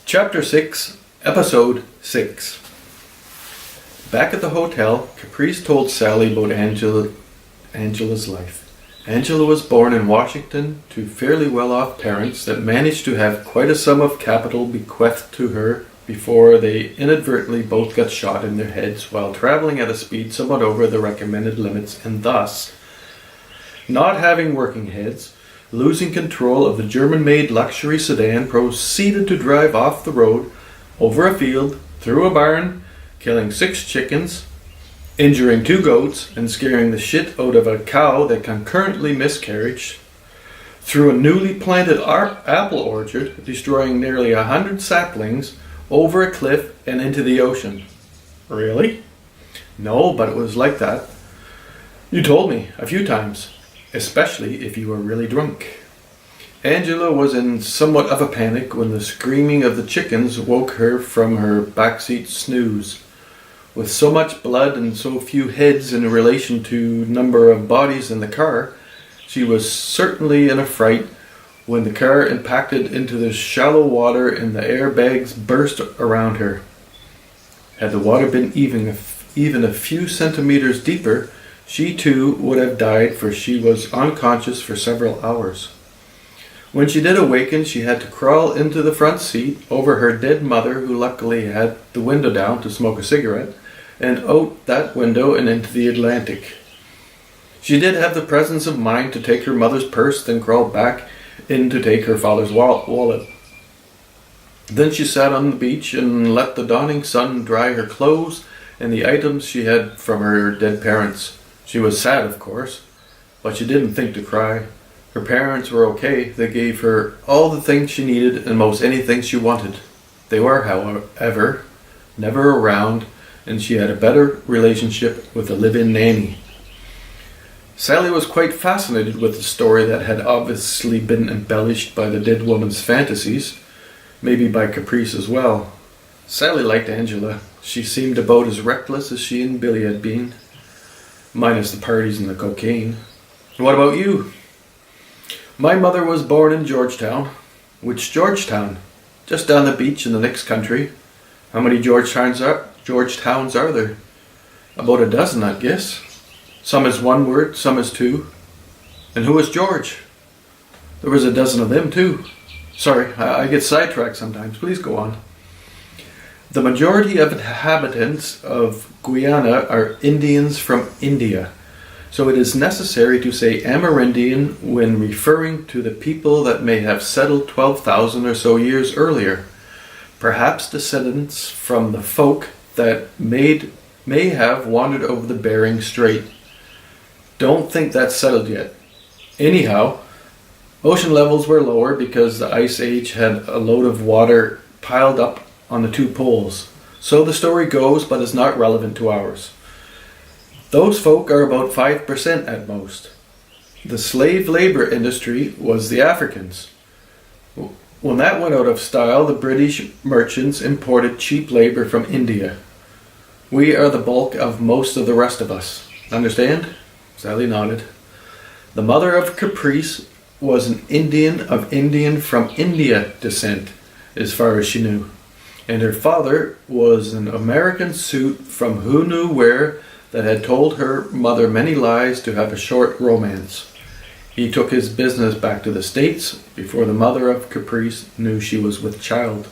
Chapter 6, Episode 6. Back at the hotel, Caprice told Sally about Angela's life. Angela was born in Washington to fairly well-off parents that managed to have quite a sum of capital bequeathed to her before they inadvertently both got shot in their heads while traveling at a speed somewhat over the recommended limits, and thus, not having working heads, losing control of the German-made luxury sedan, proceeded to drive off the road, over a field, through a barn, killing 6 chickens, injuring 2 goats, and scaring the shit out of a cow that concurrently miscarried, through a newly planted apple orchard, destroying nearly 100 saplings, over a cliff and into the ocean. Really? No, but it was like that. You told me a few times. Especially if you were really drunk. Angela was in somewhat of a panic when the screaming of the chickens woke her from her backseat snooze. With so much blood and so few heads in relation to number of bodies in the car, she was certainly in a fright when the car impacted into the shallow water and the airbags burst around her. Had the water been even a few centimeters deeper, she too would have died, for she was unconscious for several hours. When she did awaken, she had to crawl into the front seat over her dead mother, who luckily had the window down to smoke a cigarette, and out that window and into the Atlantic. She did have the presence of mind to take her mother's purse, then crawl back in to take her father's wallet. Then she sat on the beach and let the dawning sun dry her clothes and the items she had from her dead parents. She was sad, of course, but she didn't think to cry. Her parents were okay. They gave her all the things she needed and most anything she wanted. They were, however, never around, and she had a better relationship with a live-in nanny. Sally was quite fascinated with the story that had obviously been embellished by the dead woman's fantasies, maybe by Caprice as well. Sally liked Angela. She seemed about as reckless as she and Billy had been. Minus the parties and the cocaine. What about you? My mother was born in Georgetown. Which Georgetown? Just down the beach in the next country. How many Georgetowns are there? About a dozen, I guess. Some is one word, some is 2. And who is George? There was a dozen of them too. Sorry, I get sidetracked sometimes. Please go on. The majority of inhabitants of Guyana are Indians from India, so it is necessary to say Amerindian when referring to the people that may have settled 12,000 or so years earlier, perhaps descendants from the folk that may have wandered over the Bering Strait. Don't think that's settled yet. Anyhow, ocean levels were lower because the Ice Age had a load of water piled up on the 2 poles. So the story goes, but is not relevant to ours. Those folk are about 5% at most. The slave labor industry was the Africans. When that went out of style, the British merchants imported cheap labor from India. We are the bulk of most of the rest of us. Understand? Sally nodded. The mother of Caprice was an Indian of Indian from India descent, as far as she knew. And her father was an American suit from who knew where that had told her mother many lies to have a short romance. He took his business back to the States before the mother of Caprice knew she was with child.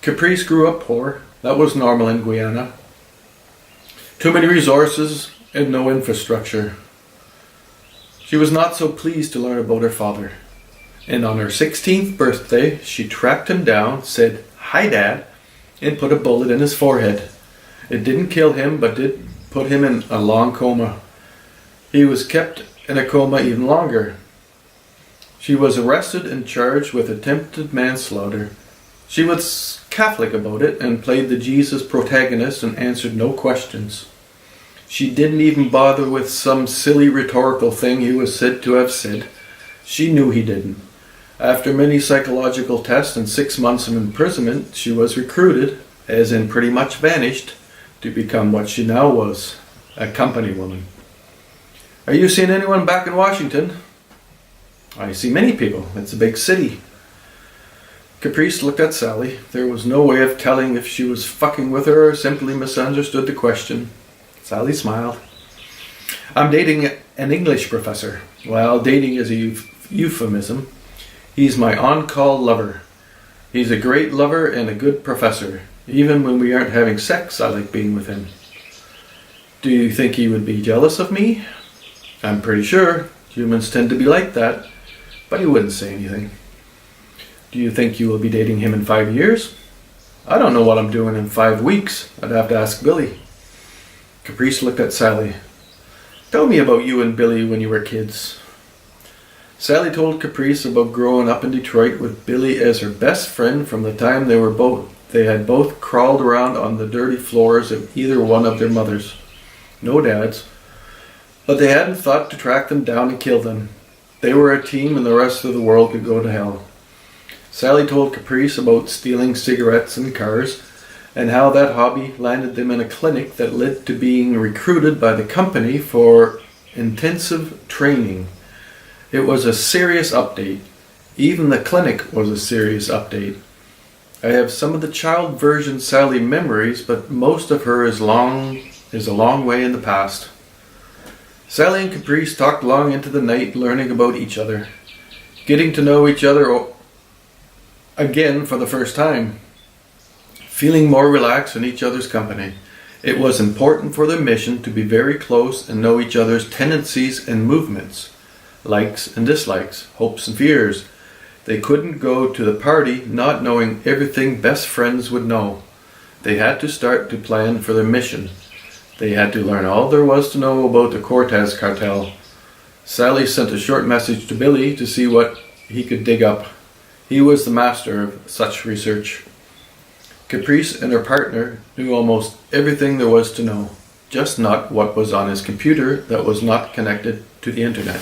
Caprice grew up poor. That was normal in Guyana. Too many resources and no infrastructure. She was not so pleased to learn about her father. And on her 16th birthday, she tracked him down, said, "Hi, Dad," and put a bullet in his forehead. It didn't kill him, but did put him in a long coma. He was kept in a coma even longer. She was arrested and charged with attempted manslaughter. She was Catholic about it and played the Jesus protagonist and answered no questions. She didn't even bother with some silly rhetorical thing he was said to have said. She knew he didn't. After many psychological tests and 6 months of imprisonment, she was recruited, as in pretty much vanished, to become what she now was, a company woman. Are you seeing anyone back in Washington? I see many people. It's a big city. Caprice looked at Sally. There was no way of telling if she was fucking with her or simply misunderstood the question. Sally smiled. I'm dating an English professor. Well, dating is a euphemism. He's my on-call lover. He's a great lover and a good professor. Even when we aren't having sex, I like being with him. Do you think he would be jealous of me? I'm pretty sure. Humans tend to be like that. But he wouldn't say anything. Do you think you will be dating him in 5 years? I don't know what I'm doing in 5 weeks. I'd have to ask Billy. Caprice looked at Sally. Tell me about you and Billy when you were kids. Sally told Caprice about growing up in Detroit with Billy as her best friend from the time they had both crawled around on the dirty floors of either one of their mothers. No dads. But they hadn't thought to track them down and kill them. They were a team and the rest of the world could go to hell. Sally told Caprice about stealing cigarettes and cars and how that hobby landed them in a clinic that led to being recruited by the company for intensive training. It was a serious update. Even the clinic was a serious update. I have some of the child version Sally memories, but most of her is a long way in the past. Sally and Caprice talked long into the night, learning about each other, getting to know each other again for the first time, feeling more relaxed in each other's company. It was important for their mission to be very close and know each other's tendencies and movements, likes and dislikes, hopes and fears. They couldn't go to the party not knowing everything best friends would know. They had to start to plan for their mission. They had to learn all there was to know about the Cortez cartel. Sally sent a short message to Billy to see what he could dig up. He was the master of such research. Caprice and her partner knew almost everything there was to know, just not what was on his computer that was not connected to the internet.